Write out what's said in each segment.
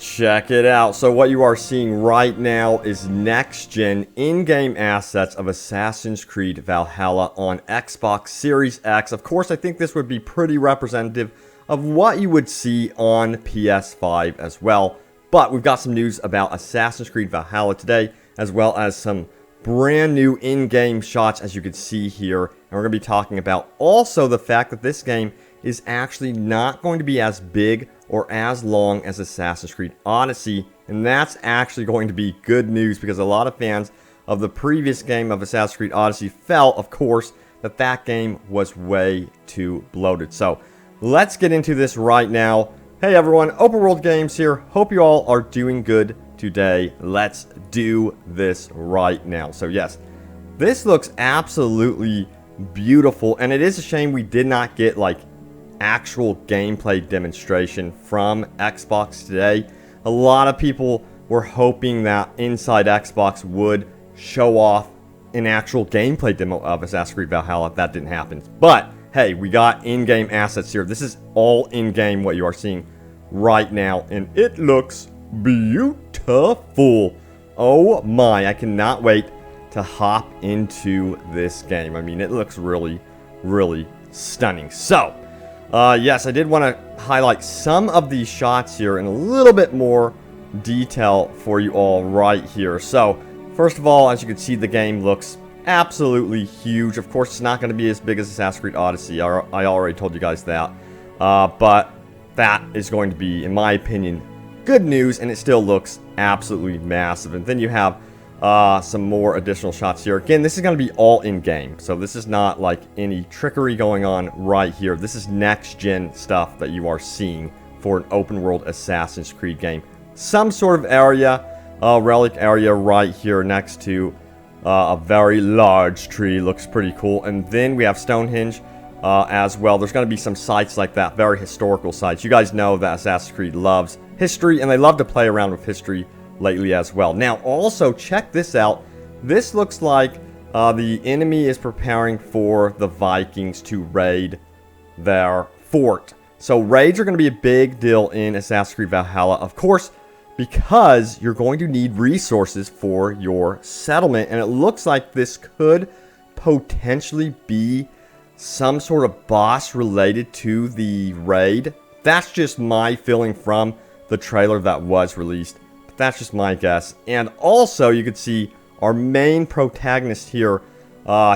Check it out. So what you are seeing right now is next-gen in-game assets of Assassin's Creed Valhalla on Xbox Series X. Of course, I think this would be pretty representative of what you would see on PS5 as well. But we've got some news about Assassin's Creed Valhalla today, as well as some brand new in-game shots, as you can see here. And we're going to be talking about also the fact that this game is actually not going to be as big or as long as Assassin's Creed Odyssey. And that's actually going to be good news, because a lot of fans of the previous game of Assassin's Creed Odyssey felt, of course, that that game was way too bloated. So let's get into this right now. Hey everyone, Open World Games here. Hope you all are doing good today. Let's do this right now. So yes, this looks absolutely beautiful, and it is a shame we did not get like actual gameplay demonstration from Xbox today. A lot of people were hoping that Inside Xbox would show off an actual gameplay demo of Assassin's Creed Valhalla. That didn't happen. But hey, we got in-game assets here. This is all in-game, what you are seeing right now, and it looks beautiful. Oh my, I cannot wait to hop into this game. I mean, it looks really, really stunning. So yes, I did want to highlight some of these shots here in a little bit more detail for you all right here. So, first of all, as you can see, the game looks absolutely huge. Of course, it's not going to be as big as Assassin's Creed Odyssey. I already told you guys that. But that is going to be, in my opinion, good news, and it still looks absolutely massive. And then you have some more additional shots here. Again, this is going to be all in-game, so this is not like any trickery going on right here. This is next-gen stuff that you are seeing for an open-world Assassin's Creed game. Some sort of area, relic area right here next to a very large tree. Looks pretty cool. And then we have Stonehenge as well. There's going to be some sites like that, very historical sites. You guys know that Assassin's Creed loves history, and they love to play around with history lately as well. Now, also, check this out. This looks like the enemy is preparing for the Vikings to raid their fort. So raids are going to be a big deal in Assassin's Creed Valhalla, of course, because you're going to need resources for your settlement. And it looks like this could potentially be some sort of boss related to the raid. That's just my feeling from the trailer that was released. That's just my guess. And also, you can see our main protagonist here.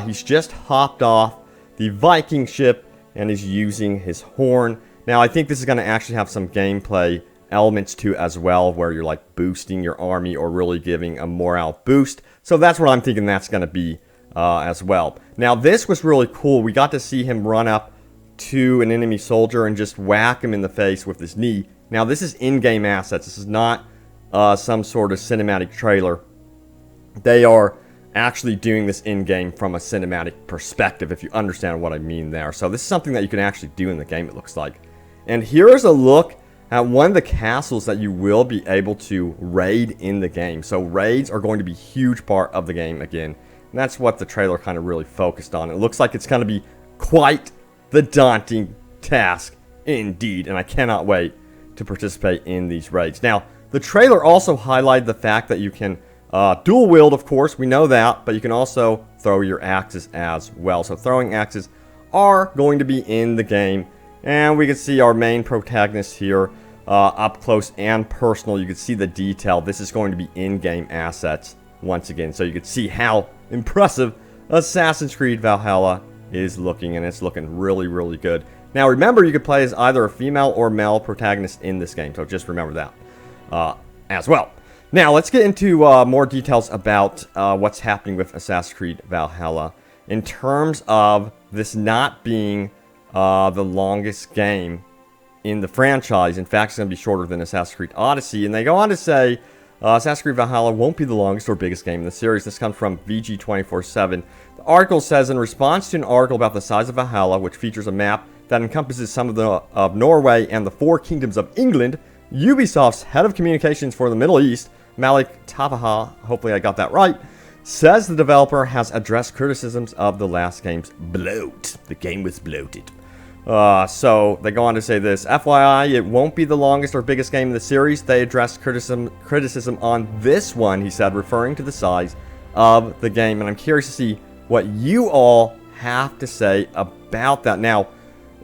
He's just hopped off the Viking ship and is using his horn. Now, I think this is going to actually have some gameplay elements to as well, where you're like boosting your army or really giving a morale boost. So that's what I'm thinking that's going to be as well. Now, this was really cool. We got to see him run up to an enemy soldier and just whack him in the face with his knee. Now, this is in-game assets. This is not some sort of cinematic trailer. They are actually doing this in-game from a cinematic perspective, if you understand what I mean there. So this is something that you can actually do in the game, it looks like. And here is a look at one of the castles that you will be able to raid in the game. So raids are going to be a huge part of the game again. And that's what the trailer kind of really focused on. It looks like it's going to be quite the daunting task indeed. And I cannot wait to participate in these raids. Now, the trailer also highlighted the fact that you can dual wield, of course, we know that, but you can also throw your axes as well. So throwing axes are going to be in the game, and we can see our main protagonist here up close and personal. You can see the detail. This is going to be in-game assets once again, so you can see how impressive Assassin's Creed Valhalla is looking, and it's looking really, really good. Now, remember, you could play as either a female or male protagonist in this game, so just remember that as well. Now, let's get into more details about what's happening with Assassin's Creed Valhalla in terms of this not being the longest game in the franchise. In fact, it's going to be shorter than Assassin's Creed Odyssey. And they go on to say Assassin's Creed Valhalla won't be the longest or biggest game in the series. This comes from VG247. The article says, in response to an article about the size of Valhalla, which features a map that encompasses some of Norway and the 4 kingdoms of England, Ubisoft's head of communications for the Middle East, Malik Tafaha, hopefully I got that right, says the developer has addressed criticisms of the last game's bloat. The game was bloated. So they go on to say this: FYI, it won't be the longest or biggest game in the series. They addressed criticism on this one, he said, referring to the size of the game. And I'm curious to see what you all have to say about that. Now,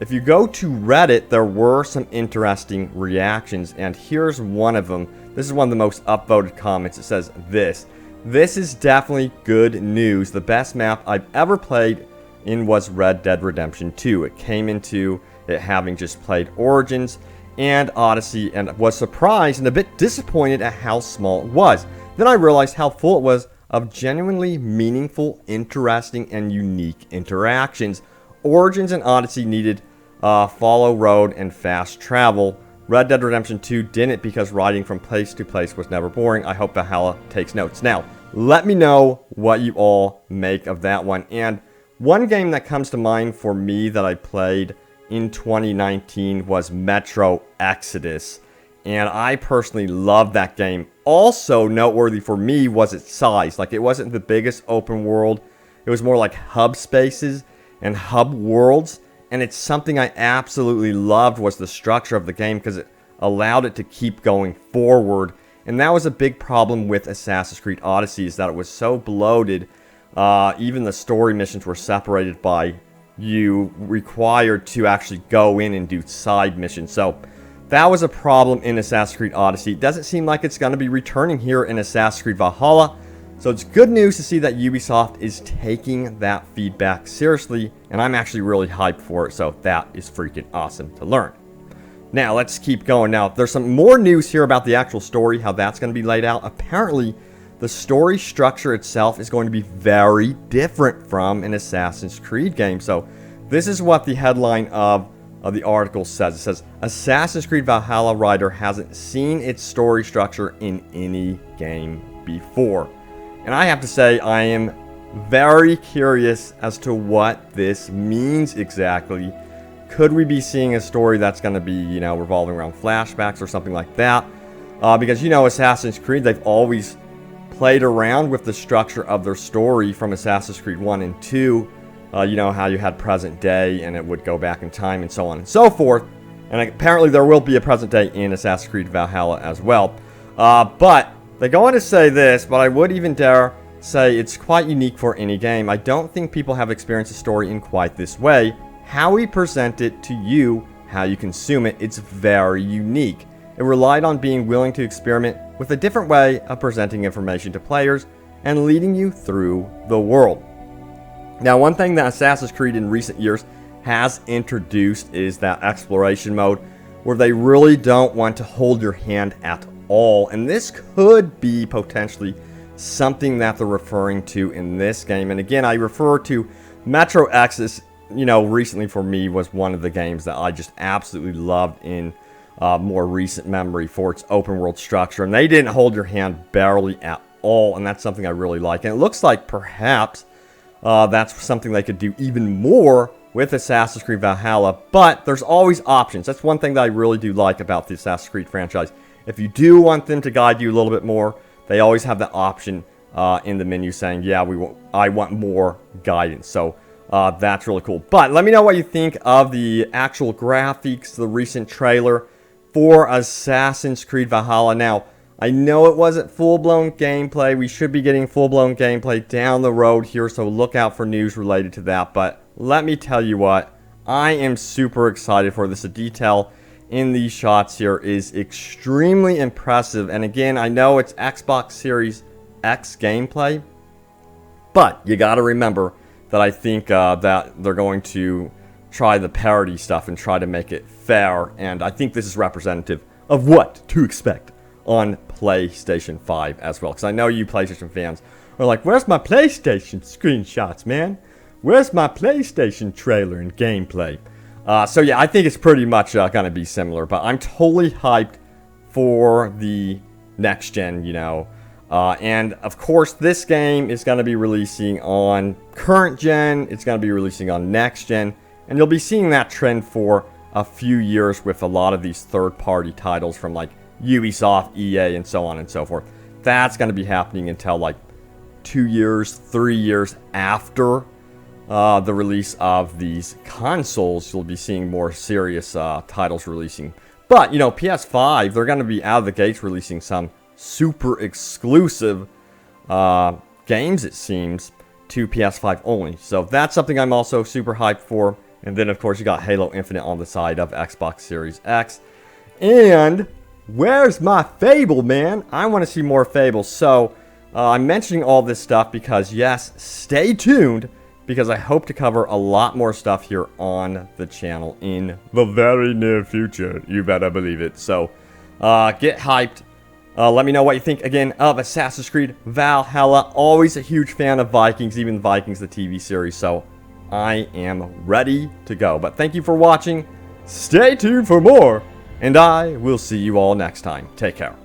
if you go to Reddit, there were some interesting reactions, and here's one of them. This is one of the most upvoted comments. It says this: "This is definitely good news. The best map I've ever played in was Red Dead Redemption 2. It came into it having just played Origins and Odyssey, and was surprised and a bit disappointed at how small it was. Then I realized how full it was of genuinely meaningful, interesting, and unique interactions. Origins and Odyssey needed follow road and fast travel. Red Dead Redemption 2 didn't, because riding from place to place was never boring. I hope Valhalla takes notes." Now, let me know what you all make of that one. And one game that comes to mind for me that I played in 2019 was Metro Exodus, and I personally loved that game. Also noteworthy for me was its size. Like, it wasn't the biggest open world. It was more like hub spaces and hub worlds, and it's something I absolutely loved was the structure of the game, because it allowed it to keep going forward. And that was a big problem with Assassin's Creed Odyssey, is that it was so bloated. Even the story missions were separated by you required to actually go in and do side missions. So that was a problem in Assassin's Creed Odyssey. It doesn't seem like it's going to be returning here in Assassin's Creed Valhalla. So it's good news to see that Ubisoft is taking that feedback seriously, and I'm actually really hyped for it, so that is freaking awesome to learn. Now, let's keep going. Now, there's some more news here about the actual story, how that's going to be laid out. Apparently, the story structure itself is going to be very different from an Assassin's Creed game. So, this is what the headline of the article says. It says, "Assassin's Creed Valhalla Rider hasn't seen its story structure in any game before." And I have to say, I am very curious as to what this means exactly. Could we be seeing a story that's going to be, you know, revolving around flashbacks or something like that? Because, you know, Assassin's Creed, they've always played around with the structure of their story from Assassin's Creed 1 and 2. You know, how you had present day and it would go back in time and so on and so forth. And apparently there will be a present day in Assassin's Creed Valhalla as well. But they go on to say this, but I would even dare say it's quite unique for any game. I don't think people have experienced a story in quite this way. How we present it to you, how you consume it, it's very unique. It relied on being willing to experiment with a different way of presenting information to players and leading you through the world. Now, one thing that Assassin's Creed in recent years has introduced is that exploration mode, where they really don't want to hold your hand at all. And this could be potentially something that they're referring to in this game. And again, I refer to Metro Exodus, you know, recently for me was one of the games that I just absolutely loved in more recent memory for its open world structure. And they didn't hold your hand barely at all. And that's something I really like. And it looks like perhaps that's something they could do even more with Assassin's Creed Valhalla. But there's always options. That's one thing that I really do like about the Assassin's Creed franchise. If you do want them to guide you a little bit more, they always have that option in the menu saying, yeah, I want more guidance. So that's really cool. But let me know what you think of the actual graphics, the recent trailer for Assassin's Creed Valhalla. Now, I know it wasn't full-blown gameplay. We should be getting full-blown gameplay down the road here, so look out for news related to that. But let me tell you what, I am super excited for this. The detail in these shots here is extremely impressive. And again, I know it's Xbox Series X gameplay, but you got to remember that I think that they're going to try the parity stuff and try to make it fair. And I think this is representative of what to expect on PlayStation 5 as well. Because I know you PlayStation fans are like, where's my PlayStation screenshots, man? Where's my PlayStation trailer and gameplay? So yeah, I think it's pretty much going to be similar. But I'm totally hyped for the next gen, you know. And of course, this game is going to be releasing on current gen. It's going to be releasing on next gen. And you'll be seeing that trend for a few years with a lot of these third-party titles from like Ubisoft, EA, and so on and so forth. That's going to be happening until like 2 years, 3 years after the release of these consoles, you'll be seeing more serious titles releasing. But, you know, PS5, they're going to be out of the gates releasing some super exclusive games, it seems, to PS5 only. So that's something I'm also super hyped for. And then, of course, you got Halo Infinite on the side of Xbox Series X. And where's my Fable, man? I want to see more Fable. So I'm mentioning all this stuff because, yes, stay tuned, because I hope to cover a lot more stuff here on the channel in the very near future. You better believe it. So get hyped. Let me know what you think, again, of Assassin's Creed Valhalla. Always a huge fan of Vikings, even Vikings, the TV series. So I am ready to go. But thank you for watching. Stay tuned for more. And I will see you all next time. Take care.